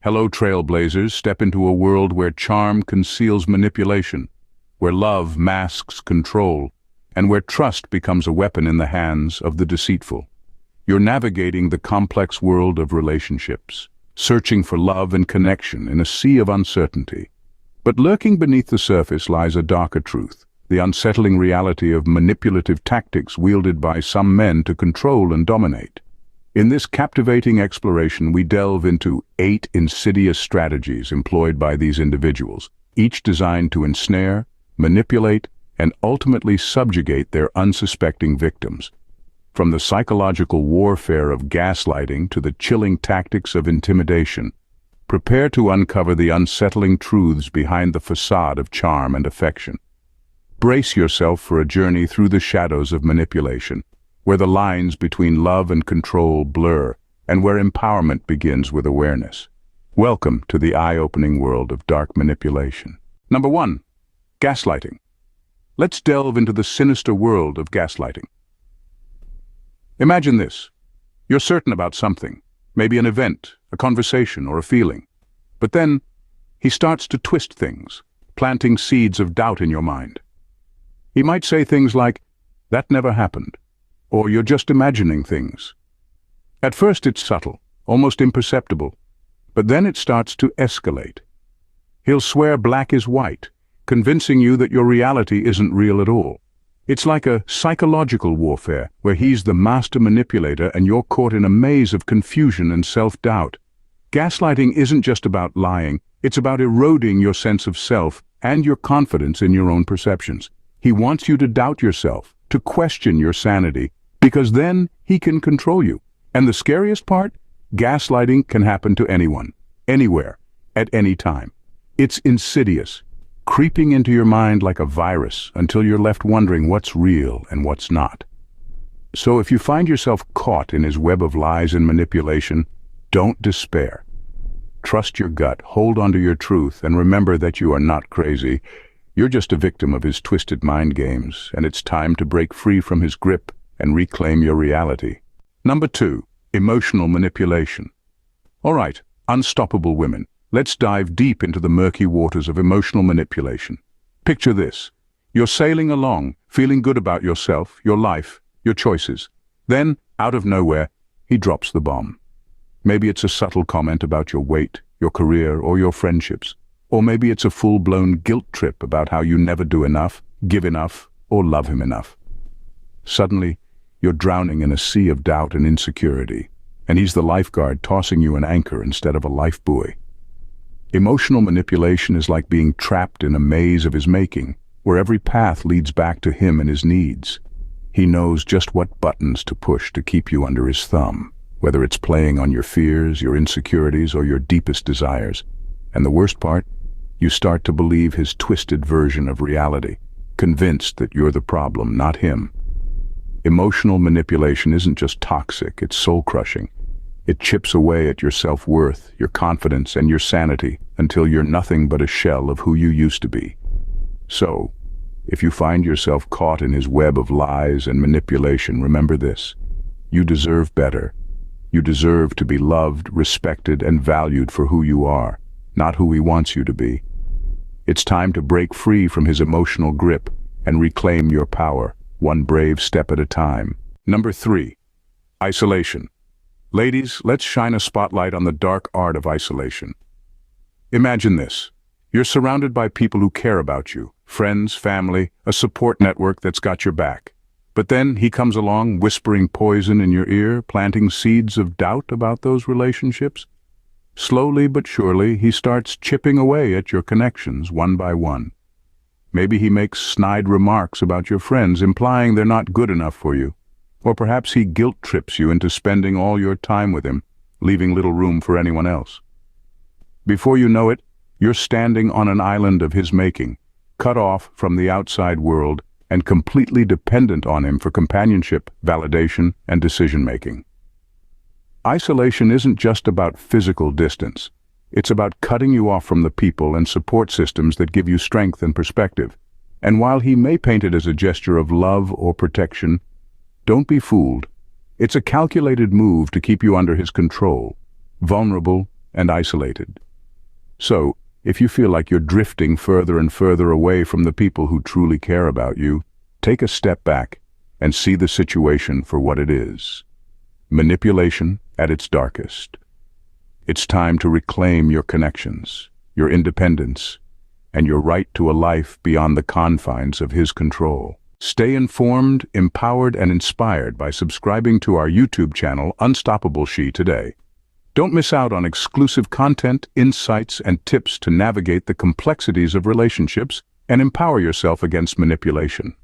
Hello, trailblazers. Step into a world where charm conceals manipulation, where love masks control, and where trust becomes a weapon in the hands of the deceitful. You're navigating the complex world of relationships, searching for love and connection in a sea of uncertainty. But lurking beneath the surface lies a darker truth, the unsettling reality of manipulative tactics wielded by some men to control and dominate. In this captivating exploration, we delve into 8 insidious strategies employed by these individuals, each designed to ensnare, manipulate, and ultimately subjugate their unsuspecting victims. From the psychological warfare of gaslighting to the chilling tactics of intimidation, prepare to uncover the unsettling truths behind the facade of charm and affection. Brace yourself for a journey through the shadows of manipulation, where the lines between love and control blur, and where empowerment begins with awareness. Welcome to the eye-opening world of dark manipulation. Number 1. Gaslighting. Let's delve into the sinister world of gaslighting. Imagine this. You're certain about something, maybe an event, a conversation, or a feeling. But then, he starts to twist things, planting seeds of doubt in your mind. He might say things like, "That never happened," or "You're just imagining things." At first it's subtle, almost imperceptible, but then it starts to escalate. He'll swear black is white, convincing you that your reality isn't real at all. It's like a psychological warfare, where he's the master manipulator and you're caught in a maze of confusion and self-doubt. Gaslighting isn't just about lying, it's about eroding your sense of self and your confidence in your own perceptions. He wants you to doubt yourself, to question your sanity, because then he can control you. And the scariest part? Gaslighting can happen to anyone, anywhere, at any time. It's insidious, creeping into your mind like a virus until you're left wondering what's real and what's not. So if you find yourself caught in his web of lies and manipulation, don't despair. Trust your gut, hold onto your truth, and remember that you are not crazy. You're just a victim of his twisted mind games, and it's time to break free from his grip and reclaim your reality. Number 2. Emotional manipulation. All right, unstoppable women. Let's dive deep into the murky waters of emotional manipulation. Picture this. You're sailing along, feeling good about yourself, your life, your choices. Then, out of nowhere, he drops the bomb. Maybe it's a subtle comment about your weight, your career, or your friendships. Or maybe it's a full-blown guilt trip about how you never do enough, give enough, or love him enough. Suddenly, you're drowning in a sea of doubt and insecurity, and he's the lifeguard tossing you an anchor instead of a life buoy. Emotional manipulation is like being trapped in a maze of his making, where every path leads back to him and his needs. He knows just what buttons to push to keep you under his thumb, whether it's playing on your fears, your insecurities, or your deepest desires. And the worst part? You start to believe his twisted version of reality, convinced that you're the problem, not him. Emotional manipulation isn't just toxic, it's soul-crushing. It chips away at your self-worth, your confidence, and your sanity until you're nothing but a shell of who you used to be. So, if you find yourself caught in his web of lies and manipulation, remember this. You deserve better. You deserve to be loved, respected, and valued for who you are, not who he wants you to be. It's time to break free from his emotional grip and reclaim your power, one brave step at a time. Number 3. Isolation. Ladies, let's shine a spotlight on the dark art of isolation. Imagine this. You're surrounded by people who care about you, friends, family, a support network that's got your back. But then he comes along whispering poison in your ear, planting seeds of doubt about those relationships. Slowly but surely, he starts chipping away at your connections one by one. Maybe he makes snide remarks about your friends, implying they're not good enough for you. Or perhaps he guilt-trips you into spending all your time with him, leaving little room for anyone else. Before you know it, you're standing on an island of his making, cut off from the outside world and completely dependent on him for companionship, validation, and decision-making. Isolation isn't just about physical distance. It's about cutting you off from the people and support systems that give you strength and perspective. And while he may paint it as a gesture of love or protection, don't be fooled. It's a calculated move to keep you under his control, vulnerable, and isolated. So, if you feel like you're drifting further and further away from the people who truly care about you, take a step back and see the situation for what it is. Manipulation at its darkest. It's time to reclaim your connections, your independence, and your right to a life beyond the confines of his control. Stay informed, empowered, and inspired by subscribing to our YouTube channel, Unstoppable She, today. Don't miss out on exclusive content, insights, and tips to navigate the complexities of relationships and empower yourself against manipulation.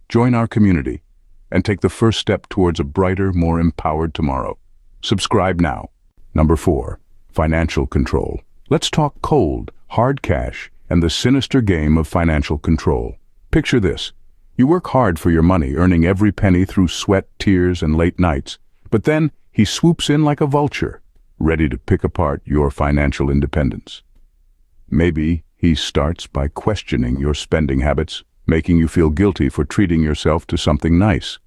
Join our community and take the first step towards a brighter, more empowered tomorrow. Subscribe now. Number 4. Financial control. Let's talk cold, hard cash, and the sinister game of financial control. Picture this. You work hard for your money, earning every penny through sweat, tears, and late nights. But then, he swoops in like a vulture, ready to pick apart your financial independence. Maybe he starts by questioning your spending habits, making you feel guilty for treating yourself to something nice.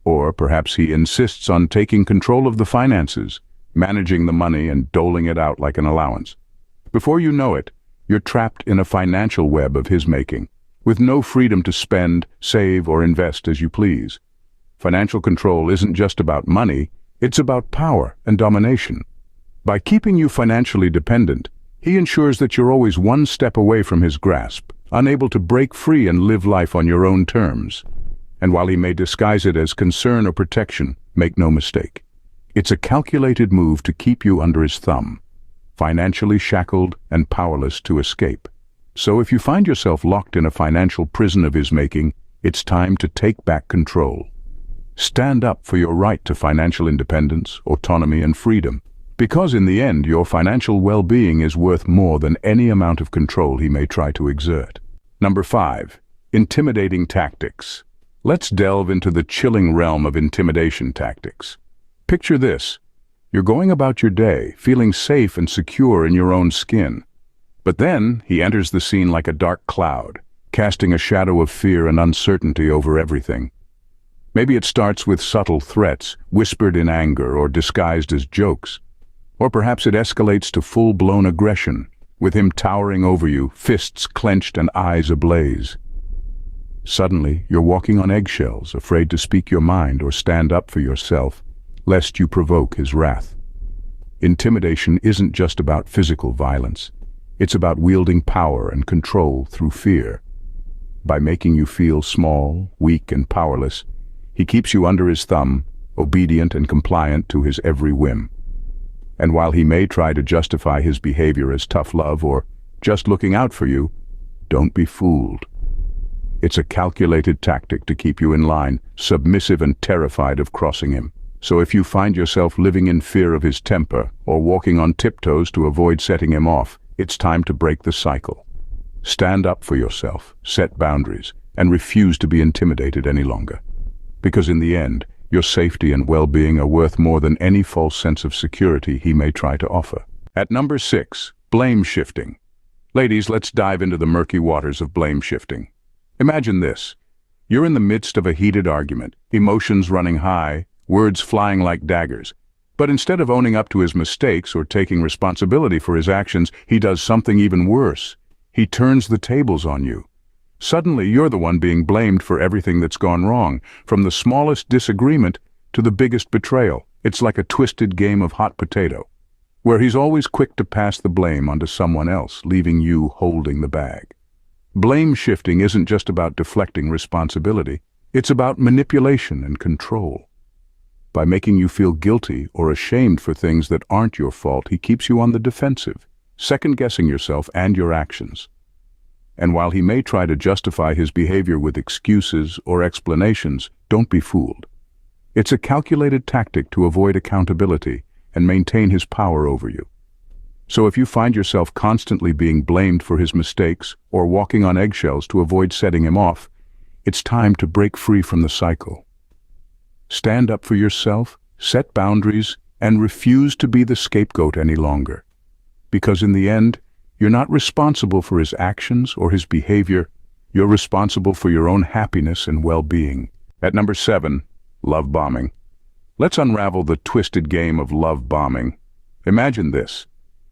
Or perhaps he insists on taking control of the finances, managing the money and doling it out like an allowance. Before you know it, you're trapped in a financial web of his making, with no freedom to spend, save, or invest as you please. Financial control isn't just about money, it's about power and domination. By keeping you financially dependent, he ensures that you're always one step away from his grasp, unable to break free and live life on your own terms. And while he may disguise it as concern or protection, make no mistake, it's a calculated move to keep you under his thumb, financially shackled and powerless to escape. So if you find yourself locked in a financial prison of his making, it's time to take back control. Stand up for your right to financial independence, autonomy, and freedom, because in the end, your financial well-being is worth more than any amount of control he may try to exert. Number 5. Intimidating tactics. Let's delve into the chilling realm of intimidation tactics. Picture this. You're going about your day, feeling safe and secure in your own skin. But then, he enters the scene like a dark cloud, casting a shadow of fear and uncertainty over everything. Maybe it starts with subtle threats, whispered in anger or disguised as jokes. Or perhaps it escalates to full-blown aggression, with him towering over you, fists clenched and eyes ablaze. Suddenly, you're walking on eggshells, afraid to speak your mind or stand up for yourself, lest you provoke his wrath. Intimidation isn't just about physical violence. It's about wielding power and control through fear. By making you feel small, weak, and powerless, he keeps you under his thumb, obedient and compliant to his every whim. And while he may try to justify his behavior as tough love or just looking out for you, don't be fooled. It's a calculated tactic to keep you in line, submissive and terrified of crossing him. So if you find yourself living in fear of his temper or walking on tiptoes to avoid setting him off, it's time to break the cycle. Stand up for yourself, set boundaries, and refuse to be intimidated any longer. Because in the end, your safety and well-being are worth more than any false sense of security he may try to offer. At number 6, blame shifting. Ladies, let's dive into the murky waters of blame shifting. Imagine this. You're in the midst of a heated argument, emotions running high, words flying like daggers. But instead of owning up to his mistakes or taking responsibility for his actions, he does something even worse. He turns the tables on you. Suddenly, you're the one being blamed for everything that's gone wrong, from the smallest disagreement to the biggest betrayal. It's like a twisted game of hot potato, where he's always quick to pass the blame onto someone else, leaving you holding the bag. Blame shifting isn't just about deflecting responsibility. It's about manipulation and control. By making you feel guilty or ashamed for things that aren't your fault, he keeps you on the defensive, second-guessing yourself and your actions. And while he may try to justify his behavior with excuses or explanations, don't be fooled. It's a calculated tactic to avoid accountability and maintain his power over you. So if you find yourself constantly being blamed for his mistakes or walking on eggshells to avoid setting him off, it's time to break free from the cycle. Stand up for yourself, set boundaries, and refuse to be the scapegoat any longer. Because in the end, you're not responsible for his actions or his behavior. You're responsible for your own happiness and well-being. At number 7, love bombing. Let's unravel the twisted game of love bombing. Imagine this.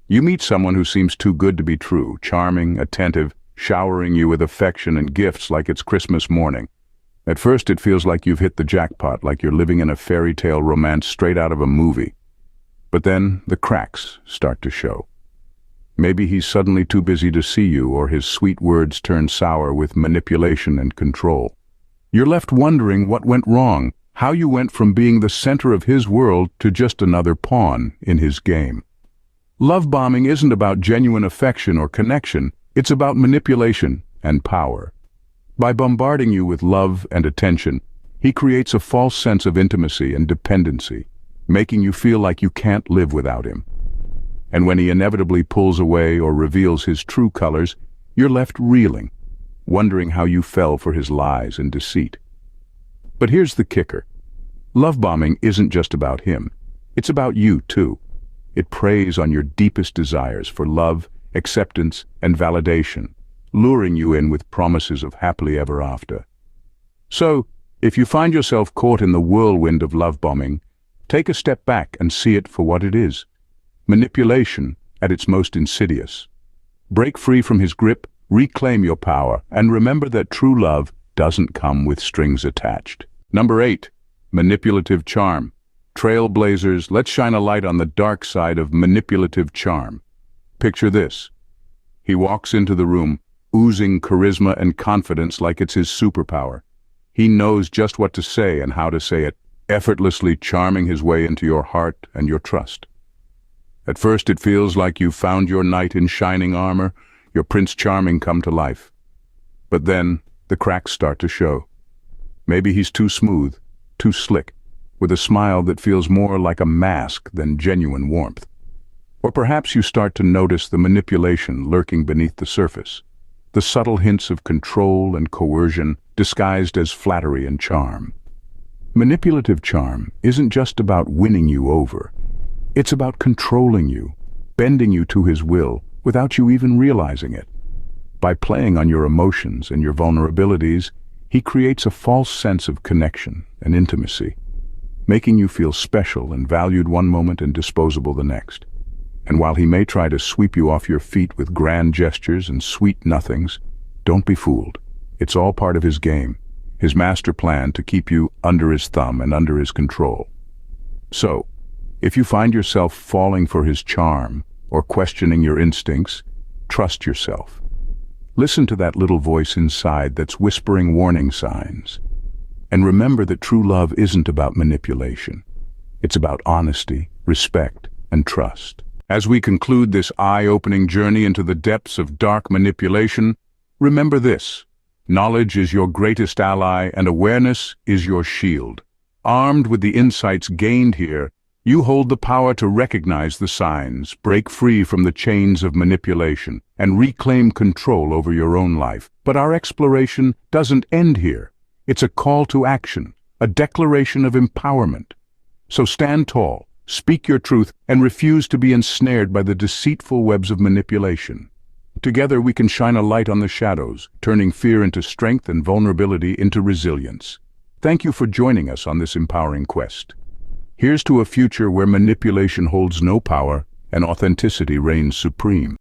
You meet someone who seems too good to be true, charming, attentive, showering you with affection and gifts like it's Christmas morning. At first it feels like you've hit the jackpot, like you're living in a fairy tale romance straight out of a movie. But then the cracks start to show. Maybe he's suddenly too busy to see you, or his sweet words turn sour with manipulation and control. You're left wondering what went wrong, how you went from being the center of his world to just another pawn in his game. Love bombing isn't about genuine affection or connection, it's about manipulation and power. By bombarding you with love and attention, he creates a false sense of intimacy and dependency, making you feel like you can't live without him. And when he inevitably pulls away or reveals his true colors, you're left reeling, wondering how you fell for his lies and deceit. But here's the kicker. Love bombing isn't just about him. It's about you, too. It preys on your deepest desires for love, acceptance, and validation, luring you in with promises of happily ever after. So, if you find yourself caught in the whirlwind of love bombing, take a step back and see it for what it is. Manipulation at its most insidious. Break free from his grip, reclaim your power, and remember that true love doesn't come with strings attached. Number 8. Manipulative Charm. Trailblazers, let's shine a light on the dark side of manipulative charm. Picture this. He walks into the room, oozing charisma and confidence like it's his superpower. He knows just what to say and how to say it, effortlessly charming his way into your heart and your trust. At first it feels like you've found your knight in shining armor, your Prince Charming come to life. But then the cracks start to show. Maybe he's too smooth, too slick, with a smile that feels more like a mask than genuine warmth. Or perhaps you start to notice the manipulation lurking beneath the surface, the subtle hints of control and coercion disguised as flattery and charm. Manipulative charm isn't just about winning you over. It's about controlling you, bending you to his will without you even realizing it. By playing on your emotions and your vulnerabilities, he creates a false sense of connection and intimacy, making you feel special and valued one moment and disposable the next. And while he may try to sweep you off your feet with grand gestures and sweet nothings, don't be fooled. It's all part of his game, his master plan to keep you under his thumb and under his control. So, if you find yourself falling for his charm or questioning your instincts, trust yourself. Listen to that little voice inside that's whispering warning signs. And remember that true love isn't about manipulation. It's about honesty, respect, and trust. As we conclude this eye-opening journey into the depths of dark manipulation, remember this: knowledge is your greatest ally and awareness is your shield. Armed with the insights gained here, you hold the power to recognize the signs, break free from the chains of manipulation, and reclaim control over your own life. But our exploration doesn't end here. It's a call to action, a declaration of empowerment. So stand tall, speak your truth, and refuse to be ensnared by the deceitful webs of manipulation. Together we can shine a light on the shadows, turning fear into strength and vulnerability into resilience. Thank you for joining us on this empowering quest. Here's to a future where manipulation holds no power and authenticity reigns supreme.